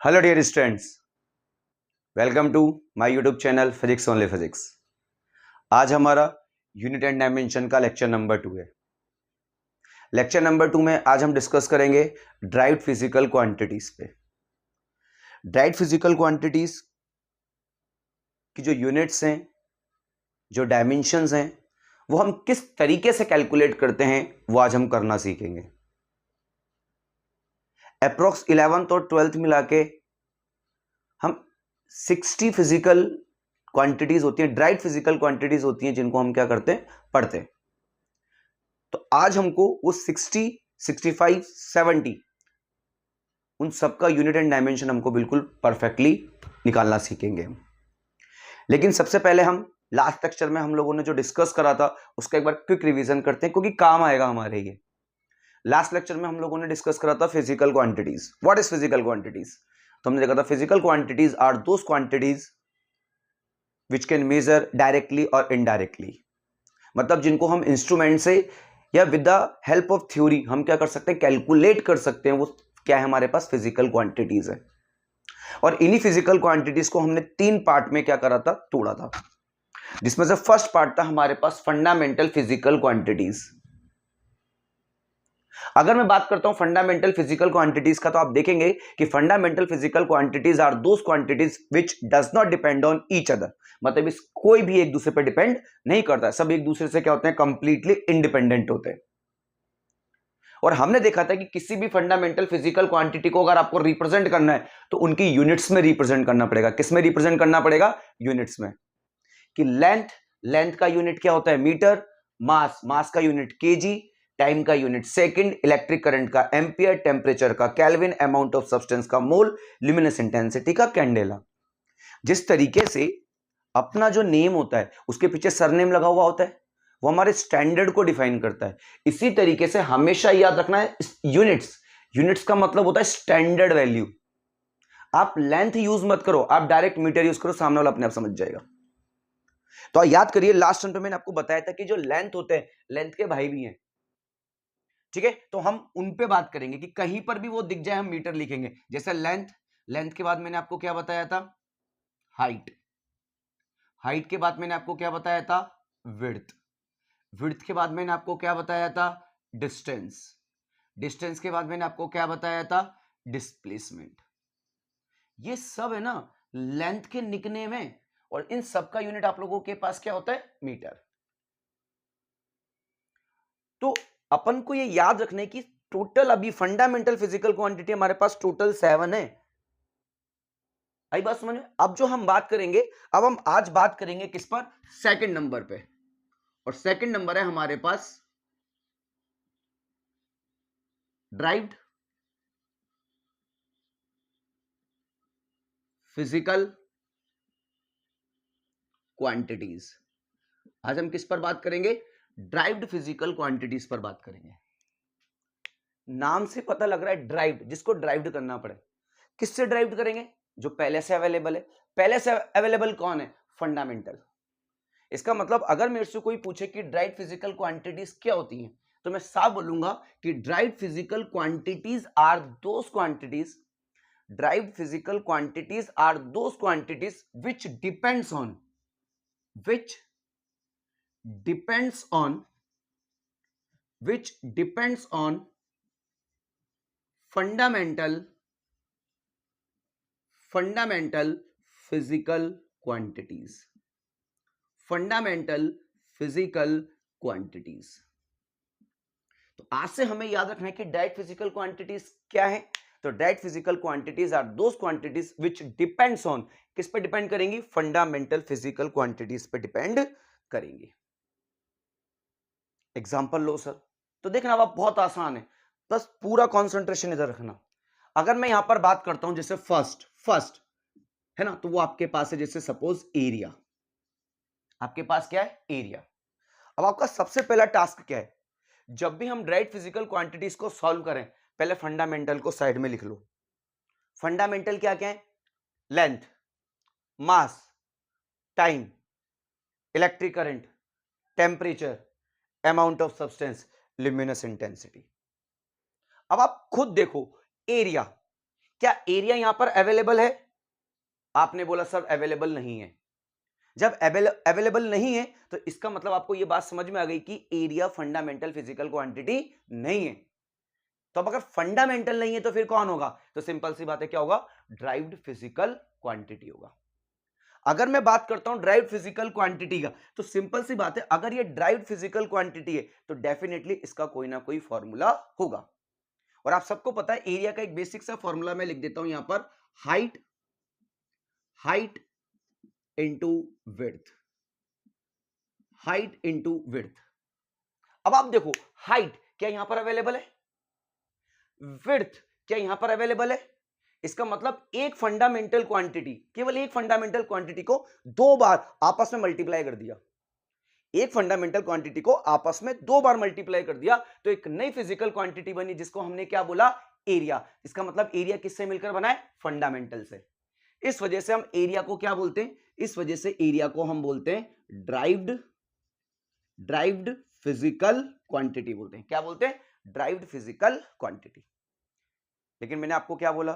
Hello dear students, welcome to my YouTube channel physics only physics. आज हमारा unit and dimension का lecture number 2 है। Lecture number 2 में आज हम डिस्कस करेंगे ड्राइव्ड फिजिकल क्वांटिटीज पे। ड्राइव्ड फिजिकल क्वांटिटीज की जो यूनिट्स हैं, जो डायमेंशंस हैं, वो हम किस तरीके से कैलकुलेट करते हैं वो आज हम करना सीखेंगे। अप्रोक्स 11th और 12th मिला के हम 60 फिजिकल क्वांटिटीज होती हैं, ड्राइव्ड फिजिकल क्वांटिटीज होती हैं, जिनको हम क्या करते हैं, पढ़ते हैं। तो आज हमको वो 60, 65, 70 उन सबका यूनिट एंड डायमेंशन हमको बिल्कुल परफेक्टली निकालना सीखेंगे। लेकिन सबसे पहले हम लास्ट लेक्चर में हम लोगों ने जो डिस्कस करा था उसका एक बार क्विक रिवीजन करते हैं, क्योंकि काम आएगा हमारे ये। लास्ट लेक्चर में हम लोगों ने डिस्कस करा था physical quantities. What is physical quantities? तो हमने देखा था physical quantities are those quantities which can measure directly और इनडायरेक्टली, मतलब जिनको हम इंस्ट्रूमेंट से या with the help of theory हम क्या कर सकते हैं, कैलकुलेट कर सकते हैं। वो क्या है, हमारे पास फिजिकल क्वांटिटीज है। और इन्हीं फिजिकल क्वांटिटीज को हमने 3 पार्ट में क्या करा था, तोड़ा था, जिसमें से फर्स्ट पार्ट था हमारे पास फंडामेंटल फिजिकल क्वांटिटीज। अगर मैं बात करता हूं फंडामेंटल फिजिकल क्वांटिटीज का, तो आप देखेंगे कि fundamental physical quantities are those quantities which does not depend on each other, मतलब इस कोई भी एक दूसरे पर डिपेंड नहीं करता है, सब एक दूसरे से क्या होते हैं, कंप्लीटली इंडिपेंडेंट होते हैं। और हमने देखा था कि किसी भी फंडामेंटल फिजिकल क्वांटिटी को अगर आपको रिप्रेजेंट करना है तो उनकी यूनिट्स में रिप्रेजेंट करना पड़ेगा। किस में रिप्रेजेंट करना पड़ेगा? यूनिट्स में। कि लेंथ का यूनिट क्या होता है, मीटर। मास का यूनिट केजी। टाइम का यूनिट सेकंड। इलेक्ट्रिक करंट का एम्पियर। टेम्परेचर का केल्विन। अमाउंट ऑफ सब्सटेंस का मोल। ल्यूमिनस इंटेंसिटी का कैंडेला। जिस तरीके से अपना जो नेम होता है उसके पीछे सरनेम लगा हुआ होता है, वो हमारे स्टैंडर्ड को डिफाइन करता है। इसी तरीके से हमेशा याद रखना है यूनिट्स का मतलब होता है स्टैंडर्ड वैल्यू। आप लेंथ यूज मत करो, आप डायरेक्ट मीटर यूज करो, सामने वाला अपने आप समझ जाएगा। तो याद करिए, लास्ट टाइम पे मैंने आपको बताया था कि जो लेंथ होते हैं, लेंथ के भाई भी हैं, ठीक है। तो हम उन पे बात करेंगे कि कहीं पर भी वो दिख जाए हम मीटर लिखेंगे। जैसे लेंथ के बाद मैंने आपको क्या बताया था, हाइट के बाद मैंने आपको क्या बताया था, विड्थ के बाद मैंने आपको क्या बताया था, डिस्टेंस के बाद मैंने आपको क्या बताया था, डिस्प्लेसमेंट। ये सब है ना लेंथ के निकनेम है, और इन सब का यूनिट आप लोगों के पास क्या होता है, मीटर। तो अपन को ये याद रखने की टोटल अभी फंडामेंटल फिजिकल क्वांटिटी हमारे पास टोटल 7 है। आई बात समझ में? अब जो हम बात करेंगे, अब हम आज बात करेंगे किस पर, सेकंड नंबर पे। और सेकंड नंबर है हमारे पास ड्राइव्ड फिजिकल क्वांटिटीज। आज हम किस पर बात करेंगे, ड्राइव्ड फिजिकल क्वांटिटीज पर बात करेंगे। नाम से पता लग रहा है ड्राइव्ड, जिसको ड्राइव्ड करना पड़े। किससे ड्राइव्ड करेंगे? जो पहले से अवेलेबल है। पहले से अवेलेबल कौन है? फंडामेंटल। इसका मतलब अगर मेरे से कोई पूछे कि ड्राइव्ड फिजिकल क्वांटिटीज क्या होती हैं, तो मैं साफ बोलूंगा कि derived physical quantities are those quantities, derived physical quantities are those quantities which depends on fundamental physical quantities, fundamental physical quantities. तो आज से हमें याद रखना है कि डायरेक्ट फिजिकल क्वांटिटीज क्या है। तो direct physical quantities are those quantities which depends on, किस पे डिपेंड करेंगी, फंडामेंटल फिजिकल क्वांटिटीज पे डिपेंड करेंगी। एग्जांपल लो सर, तो देखना अब बहुत आसान है, बस पूरा कंसंट्रेशन इधर रखना। अगर मैं यहां पर बात करता हूं जैसे फर्स्ट है ना, तो वो आपके पास है, जैसे सपोज एरिया। आपके पास क्या है, एरिया। अब आपका सबसे पहला टास्क क्या है, जब भी हम डायरेक्ट फिजिकल क्वांटिटीज को सॉल्व करें, पहले फंडामेंटल को साइड में लिख लो। फंडामेंटल क्या क्या है, length, mass, time, electric current, temperature, amount of substance, luminous intensity. अब आप खुद देखो, एरिया क्या एरिया यहां पर अवेलेबल है? आपने बोला सर अवेलेबल नहीं है। जब अवेलेबल नहीं है तो इसका मतलब आपको यह बात समझ में आ गई कि एरिया फंडामेंटल फिजिकल क्वांटिटी नहीं है। तो अब अगर फंडामेंटल नहीं है तो फिर कौन होगा? तो सिंपल सी बात है, क्या होगा? ड्राइव्ड फिजिकल क्वांटिटी होगा। अगर मैं बात करता हूं ड्राइव्ड फिजिकल क्वांटिटी का, तो सिंपल सी बात है, अगर ये ड्राइव्ड फिजिकल क्वांटिटी है तो डेफिनेटली इसका कोई ना कोई फॉर्मूला होगा। और आप सबको पता है एरिया का एक बेसिक सा फॉर्मूला मैं लिख देता हूं यहां पर, height into width, height into width. अब आप देखो, हाइट क्या यहां पर अवेलेबल है? विड्थ क्या यहां पर अवेलेबल है? इसका मतलब एक फंडामेंटल क्वांटिटी, केवल एक फंडामेंटल क्वांटिटी को दो बार आपस में मल्टीप्लाई कर दिया, एक फंडामेंटल क्वांटिटी को आपस में दो बार मल्टीप्लाई कर दिया तो एक नई फिजिकल क्वांटिटी बनी जिसको हमने क्या बोला? एरिया। इसका मतलब एरिया किससे मिलकर बना है? फंडामेंटल से। इस वजह से हम एरिया को क्या बोलते हैं? इस वजह से एरिया को हम बोलते हैं ड्राइव्ड फिजिकल क्वांटिटी बोलते हैं। क्या बोलते हैं? Derived physical quantity. लेकिन मैंने आपको क्या बोला,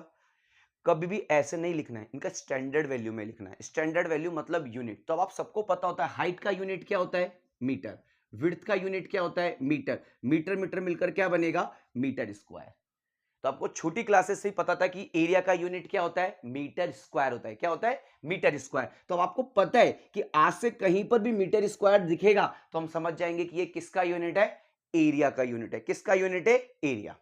कभी भी ऐसे नहीं लिखना है, इनका स्टैंडर्ड वैल्यू में लिखना है। स्टैंडर्ड वैल्यू मतलब यूनिट। तो अब आप सबको पता होता है हाइट का यूनिट क्या होता है? मीटर। विड्थ का यूनिट क्या होता है? मीटर। मीटर मीटर मिलकर क्या बनेगा? Metre square. तो आपको छोटी क्लासेस से ही पता था कि एरिया का यूनिट क्या होता है? मीटर स्क्वायर होता है। क्या होता है? Metre square. तो अब आपको पता है कि आज से कहीं पर भी मीटर स्क्वायर दिखेगा तो हम समझ जाएंगे कि ये किसका यूनिट है? एरिया का यूनिट है। किसका यूनिट है? एरिया।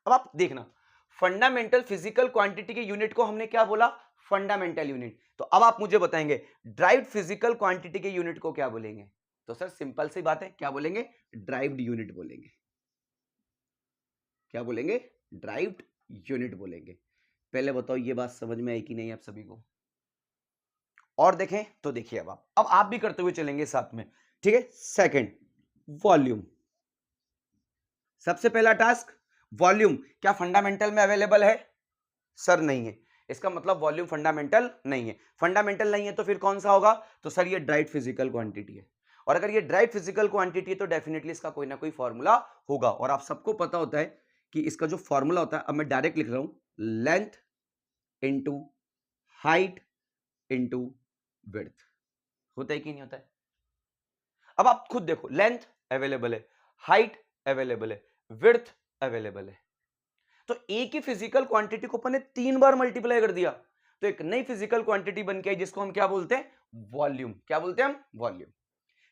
अब आप देखना, फंडामेंटल फिजिकल क्वांटिटी के यूनिट को हमने क्या बोला? Fundamental unit. तो अब आप मुझे बताएंगे ड्राइव्ड फिजिकल क्वांटिटी के यूनिट को क्या बोलेंगे? तो सर सिंपल सी बात है, क्या बोलेंगे? ड्राइव्ड यूनिट बोलेंगे। क्या बोलेंगे? ड्राइव्ड यूनिट बोलेंगे। पहले बताओ ये बात समझ में आई कि नहीं आप सभी को? और देखें तो देखिए, अब आप भी करते हुए चलेंगे साथ में, ठीक है। Second, volume. सबसे पहला टास्क, वॉल्यूम क्या फंडामेंटल में अवेलेबल है? सर नहीं है। इसका मतलब वॉल्यूम फंडामेंटल नहीं है। फंडामेंटल नहीं है तो फिर कौन सा होगा? तो सर ये ड्राइव्ड फिजिकल क्वांटिटी है। और अगर ये ड्राइव्ड फिजिकल क्वांटिटी है तो डेफिनेटली इसका कोई ना कोई फॉर्मूला होगा। और आप सबको पता होता है कि इसका जो फॉर्मूला होता है, अब मैं डायरेक्ट लिख रहा हूं, length into height into width. होता है कि नहीं होता है? अब आप खुद देखो, लेंथ अवेलेबल है, हाइट अवेलेबल है, विड्थ अवेलेबल है। तो एक ही फिजिकल क्वांटिटी को अपन ने तीन बार मल्टीप्लाई कर दिया तो एक नई फिजिकल क्वांटिटी बन के आई जिसको हम क्या बोलते हैं? वॉल्यूम। क्या बोलते हैं हम? वॉल्यूम।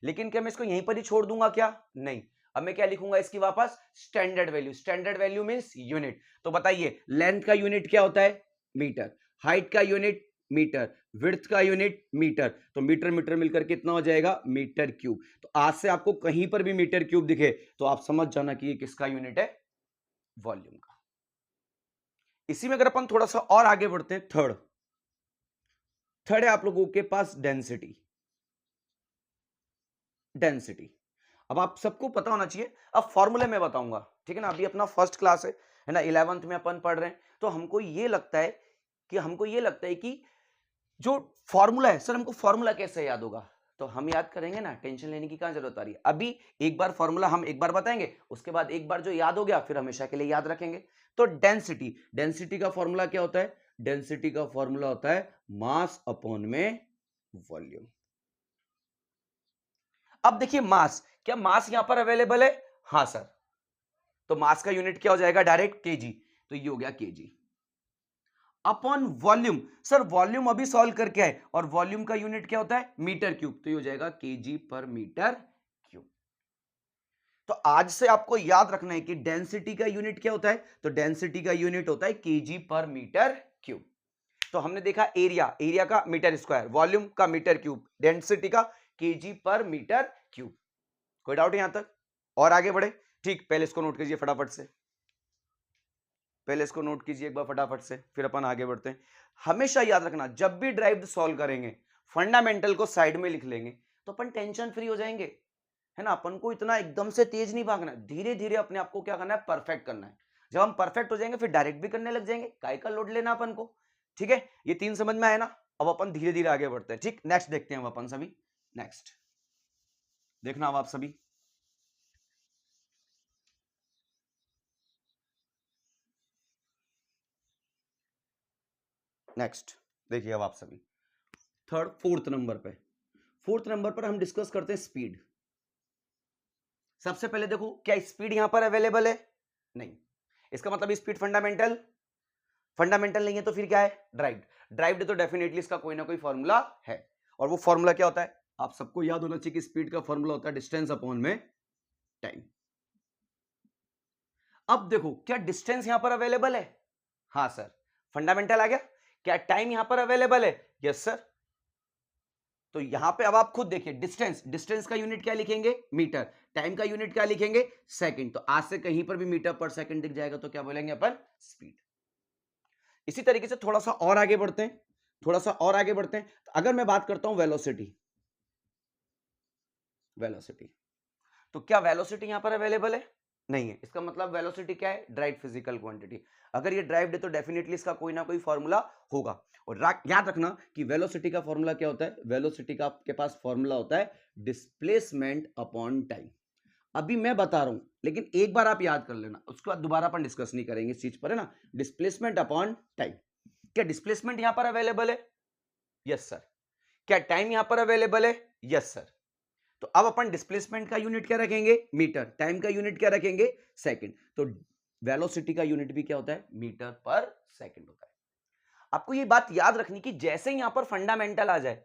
लेकिन क्या मैं इसको यहीं पर ही छोड़ दूंगा क्या? नहीं। अब मैं क्या लिखूंगा इसकी वापस? Standard value. Standard value means unit. तो बताइए लेंथ का यूनिट क्या होता है? मीटर। हाइट का यूनिट मीटर। विड्थ का यूनिट मीटर। तो मीटर मीटर मिलकर कितना हो जाएगा? Metre cube. तो आज से आपको कहीं पर भी मीटर क्यूब दिखे तो आप समझ जाना कि ये किसका यूनिट है? वॉल्यूम का। इसी में अगर अपन थोड़ा सा और आगे बढ़ते हैं, थर्ड है आप लोगों के पास डेंसिटी। डेंसिटी अब आप सबको पता होना चाहिए। अब फॉर्मूले में बताऊंगा, ठीक है ना। अभी अपना फर्स्ट क्लास है ना, 11th में अपन पढ़ रहे हैं। तो हमको ये लगता है कि जो फॉर्मूला है, सर हमको फॉर्मूला कैसे याद होगा? तो हम याद करेंगे ना, टेंशन लेने की कहां जरूरत आ रही है। अभी एक बार फॉर्मूला हम एक बार बताएंगे, उसके बाद एक बार जो याद हो गया फिर हमेशा के लिए याद रखेंगे। तो डेंसिटी का फॉर्मूला क्या होता है? डेंसिटी का फॉर्मूला होता है मास अपॉन में वॉल्यूम। अब देखिए मास, क्या मास यहां पर अवेलेबल है? हां सर। तो मास का यूनिट क्या हो जाएगा? Direct KG. तो ये हो गया KG upon volume. Sir volume अभी सॉल्व करके आए और वॉल्यूम का यूनिट क्या होता है? Metre cube. तो ये हो जाएगा केजी पर मीटर क्यूब। तो आज से आपको याद रखना है कि डेंसिटी का यूनिट क्या होता है? तो डेंसिटी का यूनिट होता है केजी पर मीटर क्यूब। तो हमने देखा एरिया का मीटर स्क्वायर, वॉल्यूम का मीटर क्यूब, डेंसिटी का केजी पर मीटर क्यूब। कोई डाउट यहां तक? और आगे बढ़े? ठीक, पहले इसको नोट कीजिए फटाफट से, एक बार फटाफट से, फिर अपन आगे बढ़ते हैं। हमेशा याद रखना, जब भी ड्राइव्ड सॉल्व करेंगे फंडामेंटल को साइड में लिख लेंगे तो अपन टेंशन फ्री हो जाएंगे, है ना। अपन को इतना एकदम से तेज नहीं भागना है, धीरे धीरे अपने आप को क्या करना है? परफेक्ट करना है। जब हम परफेक्ट हो जाएंगे फिर डायरेक्ट भी करने लग जाएंगे, काय का लोड लेना अपन को, ठीक है। ये तीन समझ में आया ना। अब अपन धीरे धीरे आगे बढ़ते हैं, ठीक। नेक्स्ट देखते हैं अपन सभी। नेक्स्ट देखना अब आप सभी, नेक्स्ट देखिए अब आप सभी फोर्थ नंबर पर हम डिस्कस करते हैं स्पीड। सबसे पहले देखो क्या स्पीड यहां पर अवेलेबल है? नहीं। इसका मतलब स्पीड फंडामेंटल नहीं है, तो फिर क्या है? ड्राइव्ड तो डेफिनेटली इसका कोई ना कोई फॉर्मूला है, और वो फॉर्मूला क्या होता है? आप सबको याद होना चाहिए कि स्पीड का फॉर्मूला होता है डिस्टेंस अपॉन में टाइम। अब देखो क्या डिस्टेंस यहां पर अवेलेबल है? हाँ सर। फंडामेंटल आ गया। क्या टाइम यहां पर अवेलेबल है? Yes sir. तो यहां पे अब आप खुद देखिए, डिस्टेंस का यूनिट क्या लिखेंगे? मीटर। टाइम का यूनिट क्या लिखेंगे? सेकंड। तो आज से कहीं पर भी मीटर पर सेकंड दिख जाएगा तो क्या बोलेंगे अपन? स्पीड। इसी तरीके से थोड़ा सा और आगे बढ़ते हैं। तो अगर मैं बात करता हूं वेलोसिटी, तो क्या वेलोसिटी यहां पर अवेलेबल है? नहीं है। इसका मतलब वेलोसिटी क्या है? Derived physical quantity. अगर ये ड्राइव्ड है तो डेफिनेटली इसका कोई ना कोई फॉर्मूला होगा। और याद रखना कि वेलोसिटी का फॉर्मूला क्या होता है? वेलोसिटी का आपके पास फॉर्मूला होता है डिस्प्लेसमेंट अपॉन टाइम। अभी मैं बता रहा हूं, लेकिन एक बार आप याद कर लेना, उसके बाद दोबारा अपन डिस्कस नहीं करेंगे इस चीज पर, है ना। Displacement upon time. क्या डिस्प्लेसमेंट यहां पर अवेलेबल है? Yes sir. क्या टाइम यहां पर अवेलेबल है? Yes sir. तो अब अपन डिस्प्लेसमेंट का यूनिट क्या रखेंगे? मीटर। टाइम का यूनिट क्या रखेंगे? सेकंड। तो वेलोसिटी का यूनिट भी क्या होता है? मीटर पर सेकंड होता है। आपको ये बात याद रखनी कि जैसे ही यहां पर फंडामेंटल आ जाए,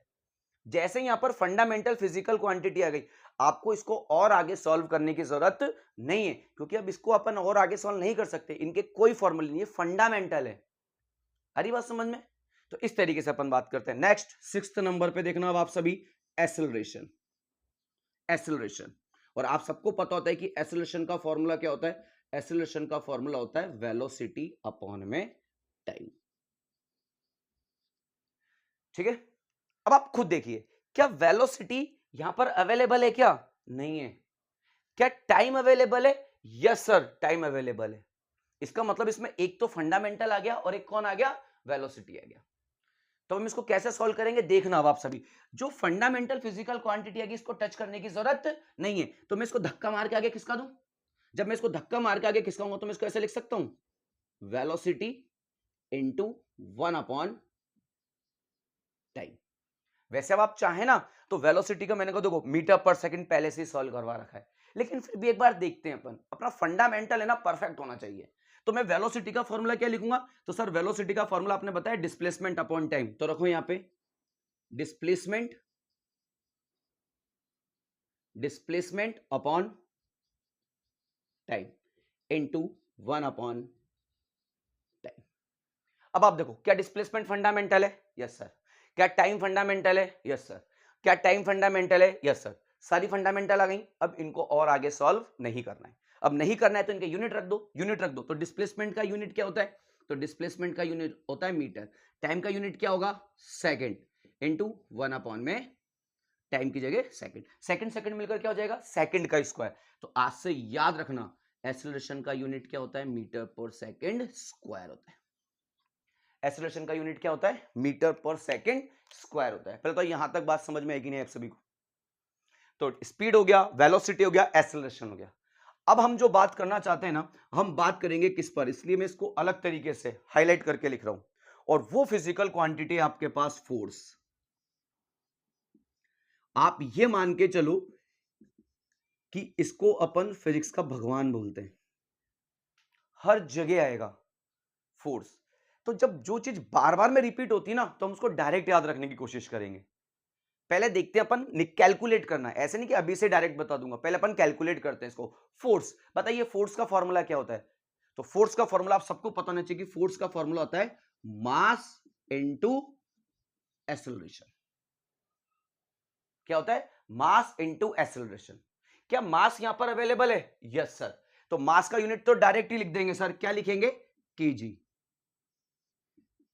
जैसे ही यहां पर फंडामेंटल फिजिकल क्वांटिटी आ गई, आपको इसको और आगे सॉल्व करने की जरूरत नहीं है, क्योंकि अब इसको अपन और आगे सॉल्व नहीं कर सकते। इनके कोई फॉर्मूला नहीं है, फंडामेंटल है। हरी बात समझ में? तो इस तरीके से अपन बात करते हैं। नेक्स्ट 6th नंबर पे देखना अब आप सभी, एसेलरेशन। और आप सबको पता होता है कि एसेलरेशन का फॉर्मूला क्या होता है? एसेलरेशन का फॉर्मूला होता है वेलोसिटी अपॉन में टाइम। ठीक है। अब आप खुद देखिए, क्या वेलोसिटी यहां पर अवेलेबल है? क्या नहीं है। क्या टाइम अवेलेबल है? यस सर, टाइम अवेलेबल है। इसका मतलब इसमें एक तो फंडामेंटल आ गया और एक कौन आ गया? वेलोसिटी आ गया। तो हम इसको कैसे सॉल्व करेंगे देखना अब आप सभी। जो फंडामेंटल फिजिकल क्वांटिटी आएगी इसको टच करने की जरूरत नहीं है, तो मैं इसको धक्का मार के आगे खिसका दूं। जब मैं इसको धक्का मार के आगे खिसकाऊंगा तो मैं इसको ऐसे लिख सकता हूं, वेलोसिटी इंटू 1 अपॉन टाइम। वैसे अब आप चाहे ना तो वेलोसिटी का मैंने कहा देखो मीटर पर सेकंड पहले से ही सॉल्व करवा रखा है, लेकिन फिर भी एक बार देखते हैं अपन, अपना फंडामेंटल है ना परफेक्ट होना चाहिए। तो मैं वेलोसिटी का फॉर्मूला क्या लिखूंगा? तो सर वेलोसिटी का फॉर्मूला आपने बताया डिस्प्लेसमेंट अपॉन टाइम, तो रखो यहां पे displacement upon time into 1 upon time. अब आप देखो, क्या डिस्प्लेसमेंट फंडामेंटल है? Yes sir. क्या टाइम फंडामेंटल है? Yes sir. क्या टाइम फंडामेंटल है? Yes sir. सारी फंडामेंटल आ गई। अब इनको और आगे सॉल्व नहीं करना है। अब नहीं करना है तो इनके यूनिट रख दो। तो डिस्प्लेसमेंट का यूनिट क्या होता है? तो डिस्प्लेसमेंट का यूनिट होता है मीटर। टाइम का यूनिट क्या होगा? सेकंड इंटू 1 अपॉन में टाइम की जगह सेकंड मिलकर क्या हो जाएगा? सेकंड का स्क्वायर। तो आज से याद रखना, एक्सेलरेशन का यूनिट क्या होता है? मीटर पर सेकंड स्क्वायर होता है। एक्सेलरेशन का यूनिट क्या होता है? मीटर पर सेकंड स्क्वायर होता है। पहले तो यहां तक बात समझ में आएगी नहीं आप सभी को? तो स्पीड हो गया, वेलोसिटी हो गया, एक्सेलरेशन हो गया। अब हम जो बात करना चाहते हैं ना, हम बात करेंगे किस पर, इसलिए मैं इसको अलग तरीके से हाईलाइट करके लिख रहा हूं, और वो फिजिकल क्वांटिटी आपके पास फोर्स। आप ये मान के चलो कि इसको अपन फिजिक्स का भगवान बोलते हैं, हर जगह आएगा फोर्स। तो जब जो चीज बार बार में रिपीट होती है ना, तो हम उसको डायरेक्ट याद रखने की कोशिश करेंगे। पहले देखते हैं अपन कैलकुलेट करना है, ऐसे नहीं कि अभी से डायरेक्ट बता दूंगा, पहले अपन कैलकुलेट करते हैं इसको। फोर्स बताइए, फोर्स का फॉर्मूला क्या होता है? तो फोर्स का फॉर्मूला आप सबको पता होना चाहिए कि फोर्स का फॉर्मूला होता है मास इनटू एक्सेलरेशन। क्या होता है? Mass into acceleration. क्या मास यहां पर अवेलेबल है? Yes sir. तो मास का यूनिट तो डायरेक्ट ही लिख देंगे सर, क्या लिखेंगे? KG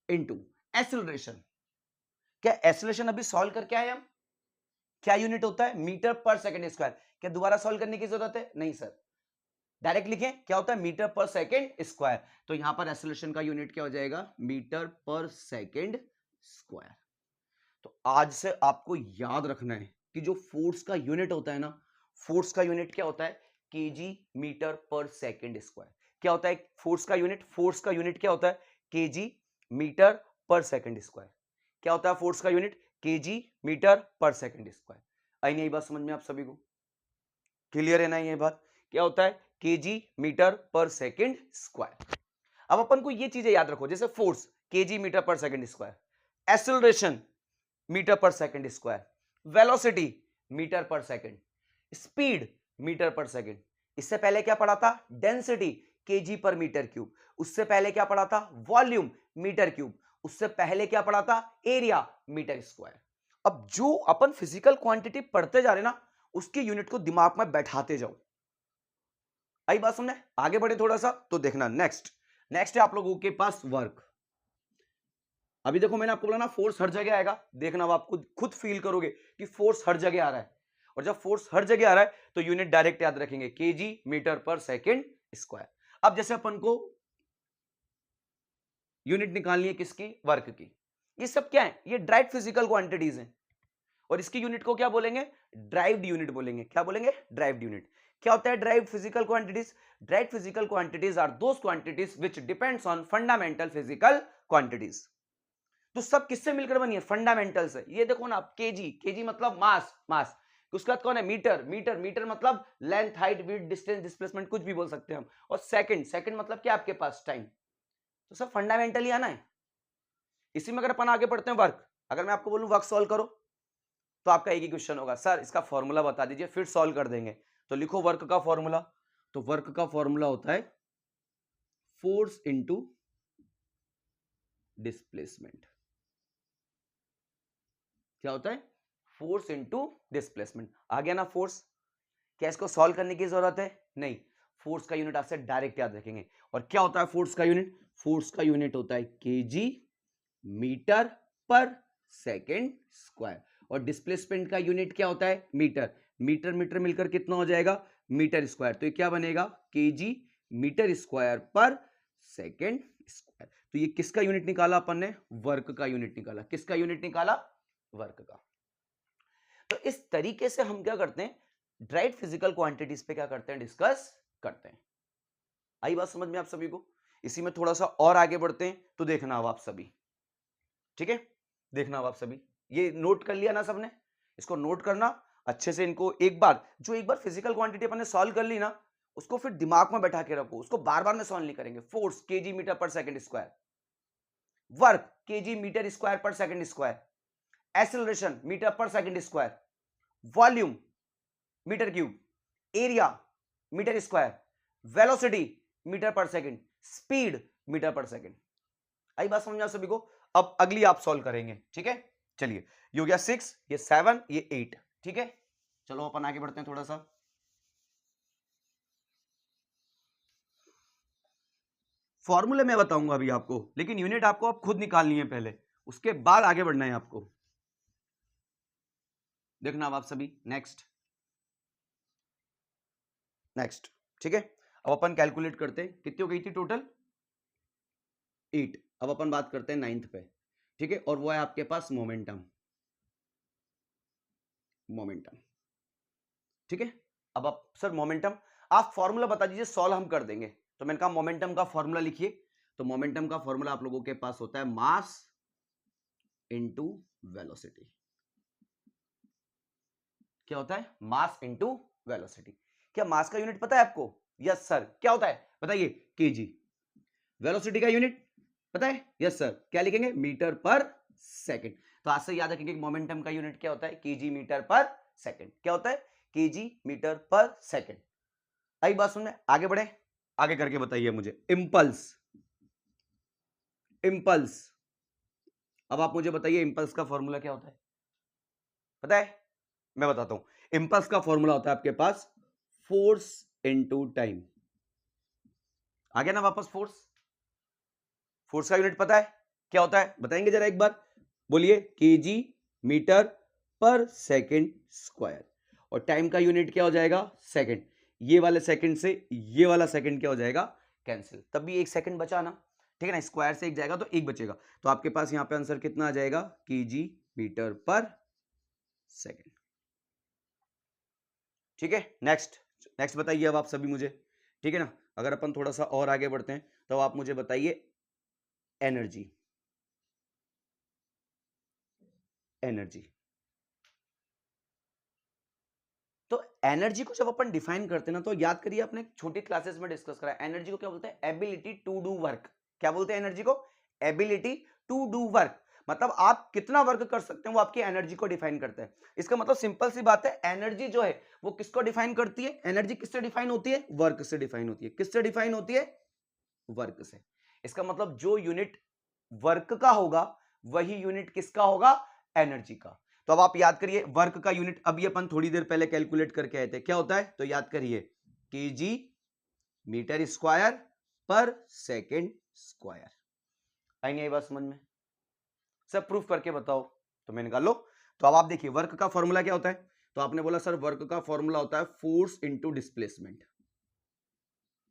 into acceleration. क्या एक्सेलरेशन अभी सॉल्व करके आए हम? क्या यूनिट होता है? मीटर पर सेकंड स्क्वायर। क्या दोबारा सॉल्व करने की जरूरत है? नहीं सर, डायरेक्ट लिखें, क्या होता है? मीटर पर सेकंड स्क्वायर। तो यहां पर एक्सेलरेशन का यूनिट क्या हो जाएगा? मीटर पर सेकंड स्क्वायर। तो आज से आपको याद रखना है कि जो फोर्स का यूनिट होता है ना, फोर्स का यूनिट क्या होता है? केजी मीटर पर सेकंड स्क्वायर। क्या होता है फोर्स का यूनिट? फोर्स का यूनिट क्या होता है? केजी मीटर पर सेकंड स्क्वायर। क्या होता है फोर्स का यूनिट? केजी मीटर पर सेकंड स्क्वायर। आई नहीं बात समझ में आप सभी को? क्लियर है ना ये बात? क्या होता है? केजी मीटर पर सेकंड स्क्वायर। अब अपन को ये चीजें याद रखो, जैसे फोर्स केजी मीटर पर सेकंड स्क्वायर, एक्सेलरेशन मीटर पर सेकंड स्क्वायर, वेलोसिटी मीटर पर सेकंड, स्पीड मीटर पर सेकंड। इससे पहले क्या पढ़ा था? डेंसिटी केजी पर मीटर क्यूब। उससे पहले क्या पढ़ा था? Volume metre cube. उससे पहले क्या पढ़ा था? Area metre square. अब जो अपन फिजिकल क्वांटिटी पढ़ते जा रहे ना, उसकी यूनिट को दिमाग में बैठाते जाओ। आई बात समझे? आगे बढ़े थोड़ा सा तो देखना। नेक्स्ट है आप लोगों के पास वर्क। अभी देखो मैंने आपको बोला ना फोर्स हर जगह आएगा, देखना अब आपको खुद फील करोगे कि फोर्स हर जगह आ रहा है। और जब फोर्स हर जगह आ रहा है तो यूनिट डायरेक्ट याद रखेंगे, केजी मीटर पर सेकंड स्क्वायर। अब जैसे अपन को यूनिट निकालनी है किसकी? वर्क की। ये सब क्या है? ये ड्राइव्ड फिजिकल क्वांटिटीज हैं और इसकी यूनिट को क्या बोलेंगे? ड्राइव्ड यूनिट बोलेंगे। क्या बोलेंगे? Derived unit. क्या होता है derived physical quantities? Derived physical quantities are those quantities which depends on fundamental physical quantities. तो सब किससे मिलकर बनी है? फंडामेंटल से। ये देखो ना, केजी मतलब मास। उसके बाद कौन है? मीटर मतलब length, height, width, distance, displacement, कुछ भी बोल सकते हैं हम। और सेकंड मतलब क्या आपके पास? टाइम। तो सब फंडामेंटली आना है। इसी में अगर अपन आगे बढ़ते हैं वर्क, अगर मैं आपको बोलूं वर्क सॉल्व करो तो आपका एक ही क्वेश्चन होगा, सर इसका फॉर्मूला बता दीजिए, फिर सॉल्व कर देंगे। तो लिखो वर्क का फॉर्मूला। तो वर्क का फॉर्मूला होता है फोर्स इंटू डिस्प्लेसमेंट। क्या होता है? Force into displacement. आ गया ना फोर्स? क्या इसको सॉल्व करने की जरूरत है? नहीं। फोर्स का यूनिट आपसे डायरेक्ट याद रखेंगे। और क्या होता है फोर्स का यूनिट? फोर्स का यूनिट होता है केजी मीटर पर सेकेंड स्क्वायर। और डिस्प्लेसमेंट का यूनिट क्या होता है? मीटर मिलकर कितना हो जाएगा? Metre square. तो ये क्या बनेगा? केजी मीटर स्क्वायर पर सेकेंड स्क्वायर। तो ये किसका यूनिट निकाला अपन ने? वर्क का यूनिट निकाला। किसका यूनिट निकाला? वर्क का। तो इस तरीके से हम क्या करते हैं? ड्राइव्ड फिजिकल क्वांटिटीज पे क्या करते हैं? डिस्कस करते हैं। आई बात समझ में आप सभी को? इसी में थोड़ा सा और आगे बढ़ते हैं तो देखना अब आप सभी, ठीक है? देखना अब आप सभी, ये नोट कर लिया ना सबने? इसको नोट करना अच्छे से। इनको एक बार फिजिकल क्वांटिटी अपन ने सॉल्व कर ली ना, उसको फिर दिमाग में बैठा के रखो। उसको बार बार में सॉल्व नहीं करेंगे। फोर्स केजी मीटर पर second square, work KG metre square पर सेकंड स्क्वायर, एक्सेलरेशन मीटर पर second square, volume metre cube, area metre square, velocity metre पर सेकंड, स्पीड मीटर पर सेकंड। आई बात समझ में आप सभी को? अब अगली आप सॉल्व करेंगे, ठीक है? चलिए, ये हो गया 6, ये 7, ये 8, ठीक है? चलो अपन आगे बढ़ते हैं थोड़ा सा। फॉर्मूले मैं बताऊंगा अभी आपको, लेकिन यूनिट आपको अब खुद निकालनी है पहले, उसके बाद आगे बढ़ना है आपको। देखना अब आप सभी। नेक्स्ट, ठीक है? अब अपन कैलकुलेट करते हैं, कितनी हो गई थी टोटल? 8। अब अपन बात करते हैं 9th पे, ठीक है? और वो है आपके पास मोमेंटम, ठीक है? अब आप सर मोमेंटम, आप फॉर्मूला बता दीजिए, सॉल्व हम कर देंगे। तो मैंने कहा मोमेंटम का फॉर्मूला लिखिए। तो मोमेंटम का फॉर्मूला आप लोगों के पास होता है मास इनटू वेलोसिटी। क्या होता है? Mass into velocity. क्या मास का यूनिट पता है आपको? Yes sir. क्या होता है बताइए? केजी। वेलोसिटी का यूनिट पता है? Yes sir. क्या लिखेंगे? मीटर पर सेकंड। तो आज से याद रखेंगे कि मोमेंटम का यूनिट क्या होता है? केजी मीटर पर सेकंड। क्या होता है? केजी मीटर पर सेकंड। आई बात सुनने? आगे बढ़े, आगे करके बताइए मुझे। इंपल्स। अब आप मुझे बताइए इंपल्स का फॉर्मूला क्या होता है? पता है? मैं बताता हूं। इंपल्स का फॉर्मूला होता है आपके पास फोर्स इनटू टाइम। आ गया ना वापस? फोर्स का यूनिट पता है क्या होता है? बताएंगे जरा एक बार, बोलिए। केजी मीटर पर सेकंड स्क्वायर। और टाइम का यूनिट क्या हो जाएगा? सेकंड। ये वाले सेकंड से ये वाला सेकंड क्या हो जाएगा? कैंसिल। तब भी एक सेकंड बचा ना, ठीक है ना? स्क्वायर से एक जाएगा तो एक बचेगा। तो आपके पास यहां पे आंसर कितना आ जाएगा? केजी मीटर पर सेकंड, ठीक है? नेक्स्ट बताइए अब आप सभी मुझे, ठीक है ना? अगर अपन थोड़ा सा और आगे बढ़ते हैं तो आप मुझे बताइए एनर्जी। एनर्जी। तो एनर्जी को जब अपन डिफाइन करते हैं ना, तो याद करिए अपने छोटी क्लासेस में डिस्कस करा, एनर्जी को क्या बोलते हैं? Ability to do work. क्या बोलते हैं एनर्जी को? Ability to do work. मतलब आप कितना वर्क कर सकते हैं वो आपकी एनर्जी को डिफाइन करता है। इसका मतलब सिंपल सी बात है, एनर्जी जो है वो किसको डिफाइन करती है? एनर्जी किससे डिफाइन होती है? वर्क से डिफाइन होती है। किससे डिफाइन होती है? वर्क से। इसका मतलब जो यूनिट वर्क का होगा वही यूनिट किसका होगा? एनर्जी का। तो अब आप याद करिए वर्क का यूनिट अभी अपन थोड़ी देर पहले कैलकुलेट करके आए थे, क्या होता है? तो याद करिए केजी मीटर स्क्वायर पर सेकेंड स्क्वायर। आई नहीं आई बात समझ में? सब प्रूफ करके बताओ तो मैं निकाल लो। तो अब आप देखिए वर्क का फॉर्मूला क्या होता है? तो आपने बोला सर वर्क का फॉर्मूला होता है फोर्स इंटू डिस्प्लेसमेंट,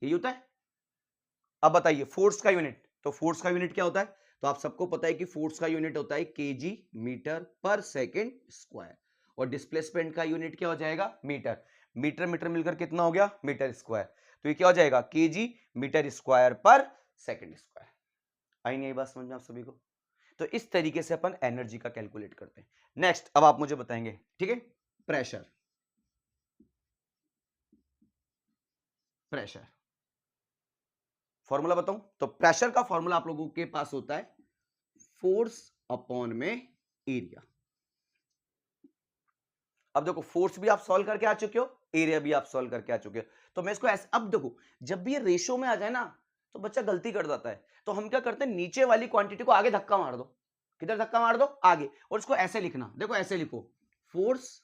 यही होता है। अब बताइए फोर्स का यूनिट, तो फोर्स का यूनिट क्या होता है? तो आप सबको पता है कि फोर्स का यूनिट होता है केजी मीटर पर सेकेंड स्क्वायर, और डिस्प्लेसमेंट का यूनिट क्या हो जाएगा? मीटर। मीटर मीटर मिलकर कितना हो गया? Metre square. तो ये क्या हो जाएगा? केजी मीटर स्क्वायर पर सेकेंड स्क्वायर। आई नहीं बात समझ में आप सभी को? तो इस तरीके से अपन एनर्जी का कैलकुलेट करते हैं। नेक्स्ट अब आप मुझे बताएंगे, ठीक है, प्रेशर। प्रेशर फॉर्मूला बताऊं तो प्रेशर का फॉर्मूला आप लोगों के पास होता है फोर्स अपॉन में एरिया। अब देखो फोर्स भी आप सॉल्व करके आ चुके हो, एरिया भी आप सॉल्व करके आ चुके हो। तो मैं इसको ऐसे, अब देखो जब भी ये रेशो में आ जाए ना तो बच्चा गलती कर जाता है। तो हम क्या करते हैं, नीचे वाली क्वांटिटी को आगे धक्का मार दो। किधर धक्का मार दो? आगे। और इसको ऐसे लिखना, देखो ऐसे लिखो, फोर्स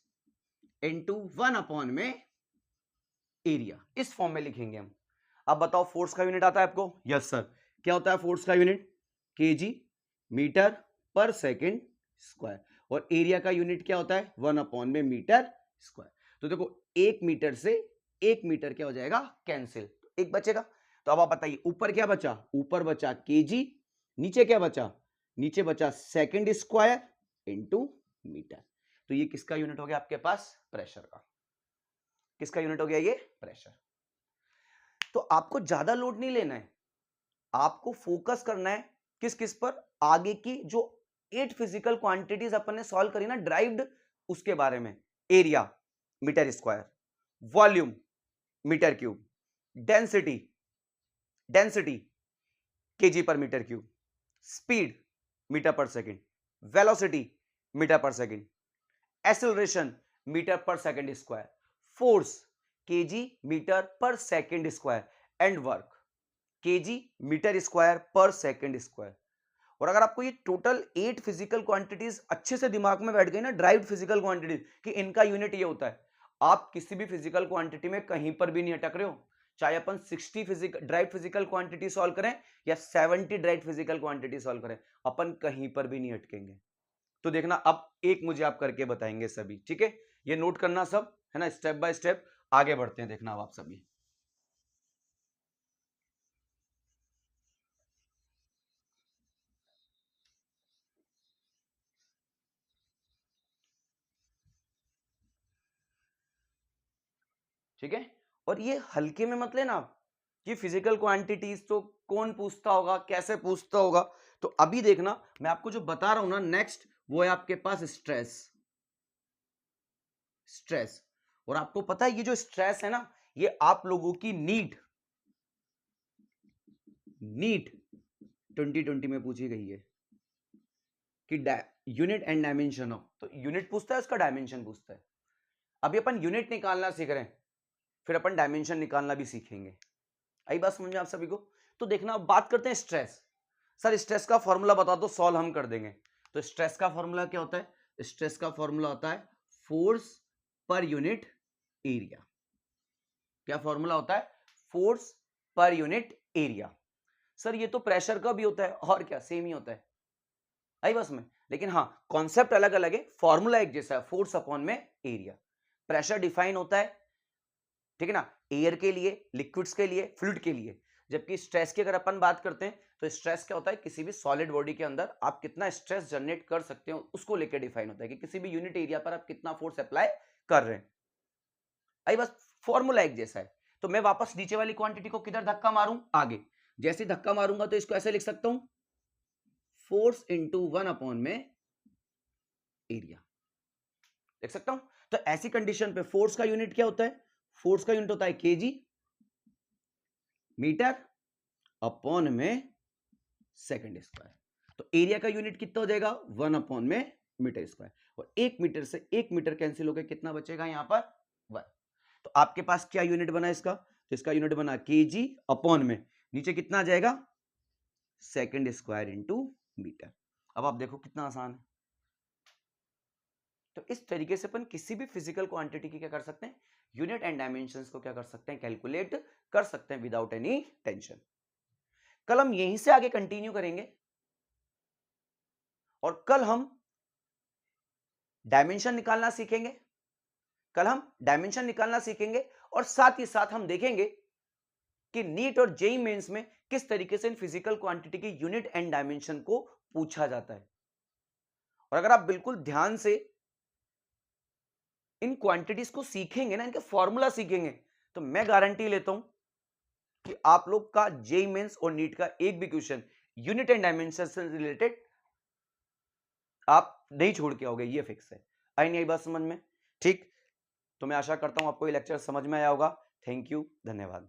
इंटू 1 अपॉन में एरिया, इस फॉर्म में लिखेंगे हम। अब बताओ फोर्स का यूनिट आता है आपको? Yes sir. क्या होता है फोर्स का यूनिट? केजी मीटर पर सेकेंड स्क्वायर। और एरिया का यूनिट क्या होता है? 1 अपॉन में मीटर स्क्वायर। तो देखो 1 मीटर से 1 मीटर क्या हो जाएगा? कैंसिल, तो 1 बचेगा। तो अब आप बताइए ऊपर क्या बचा? ऊपर बचा केजी, नीचे क्या बचा? नीचे बचा सेकेंड स्क्वायर इंटू मीटर। तो ये किसका यूनिट हो गया आपके पास? प्रेशर का। किसका यूनिट हो गया ये? प्रेशर। तो आपको ज्यादा लोड नहीं लेना है, आपको फोकस करना है किस किस पर? आगे की जो 8 फिजिकल क्वांटिटीज अपन ने सॉल्व करी ना ड्राइव्ड, उसके बारे में। Area metre square, volume metre cube, density density KG पर मीटर क्यूब, स्पीड मीटर पर सेकेंड, वेलोसिटी मीटर पर सेकेंड, एक्सेलरेशन मीटर पर second square, force KG metre पर second square, and work KG metre square पर second square. और अगर आपको ये टोटल 8 फिजिकल क्वांटिटीज अच्छे से दिमाग में बैठ गई ना, ड्राइव्ड फिजिकल क्वांटिटीज, कि इनका यूनिट ये होता है, आप किसी भी फिजिकल क्वांटिटी में कहीं पर भी नहीं अटक रहे हो। चाहे अपन 60 physical derived physical quantity solve करें या 70 ड्राइव्ड फिजिकल क्वांटिटी सॉल्व करें, अपन कहीं पर भी नहीं अटकेंगे। तो देखना अब एक मुझे आप करके बताएंगे सभी, ठीक है? ये नोट करना सब, है ना, स्टेप बाय स्टेप आगे बढ़ते हैं। देखना अब आप सभी, ठीक है? और ये हल्के में मत लेना आप, ये फिजिकल क्वांटिटीज तो कौन पूछता होगा, कैसे पूछता होगा। तो अभी देखना मैं आपको जो बता रहा हूं ना नेक्स्ट, वो है आपके पास स्ट्रेस। स्ट्रेस, और आपको पता है ये जो स्ट्रेस है ना, ये आप लोगों की नीट 2020 में पूछी गई है कि यूनिट एंड डायमेंशन हो। तो यूनिट पूछता है, उसका डायमेंशन पूछता है। अभी अपन यूनिट निकालना सीख रहे हैं, फिर अपन डायमेंशन निकालना भी सीखेंगे। आई बात समझ में आप सभी को? तो देखना अब बात करते हैं स्ट्रेस। सर स्ट्रेस का फॉर्मूला बता दो, सॉल्व हम कर देंगे। तो स्ट्रेस का फॉर्मूला क्या होता है? स्ट्रेस का फॉर्मूला होता है फोर्स पर यूनिट एरिया। क्या फॉर्मूला होता है? Force per unit area. Sir ये तो प्रेशर का भी होता है, और क्या, सेम ही होता है। आई बस में, लेकिन हाँ कॉन्सेप्ट अलग अलग है, फॉर्मूला एक जैसा है, फोर्स अपॉन में एरिया। प्रेशर डिफाइन होता है, ठीक है ना, एयर के लिए, लिक्विड्स के लिए, फ्लूइड के लिए। जबकि स्ट्रेस की अगर अपन बात करते हैं तो स्ट्रेस क्या होता है? किसी भी सॉलिड बॉडी के अंदर आप कितना स्ट्रेस जनरेट कर सकते हो उसको लेकर डिफाइन होता है, कि किसी भी यूनिट एरिया पर आप कितना फोर्स अप्लाई कर रहे हैं। आई बस, फॉर्मूला एक जैसा है। तो मैं वापस नीचे वाली क्वांटिटी को किधर धक्का मारूं? आगे। जैसे धक्का मारूंगा तो इसको ऐसे लिख सकता हूं, फोर्स इंटू 1 अपॉन में एरिया। देख सकता हूं? तो ऐसी कंडीशन पे फोर्स का यूनिट क्या होता है? फोर्स का यूनिट होता है केजी मीटर अपॉन में सेकंड स्क्वायर। तो एरिया का यूनिट कितना हो जाएगा? 1 अपॉन में मीटर स्क्वायर। और 1 मीटर से 1 मीटर कैंसिल होकर कितना बचेगा यहां पर? 1। तो आपके पास क्या यूनिट बना इसका? तो इसका यूनिट बना केजी अपॉन में, नीचे कितना आ जाएगा? Second square into metre. अब आप देखो कितना आसान है। तो इस तरीके से अपन किसी भी फिजिकल क्वांटिटी की क्या कर सकते हैं? यूनिट एंड डायमेंशंस को क्या कर सकते हैं? कैलकुलेट कर सकते हैं विदाउट एनी टेंशन। कल हम यहीं से आगे कंटिन्यू करेंगे और कल हम डायमेंशन निकालना सीखेंगे। कल हम डायमेंशन निकालना सीखेंगे और साथ ही साथ हम देखेंगे कि नीट और जेईई मेंस में किस तरीके से इन फिजिकल क्वांटिटी की यूनिट एंड डायमेंशन को पूछा जाता है। और अगर आप बिल्कुल ध्यान से इन क्वांटिटीज को सीखेंगे ना, इनके फॉर्मूला सीखेंगे, तो मैं गारंटी लेता हूं कि आप लोग का जेईई मेंस और नीट का एक भी क्वेश्चन यूनिट एंड डायमेंशन से रिलेटेड आप नहीं छोड़ के आओगे, ये फिक्स है। आई नहीं आई बात समझ में? ठीक, तो मैं आशा करता हूं आपको ये लेक्चर समझ में आया होगा। थैंक यू, धन्यवाद।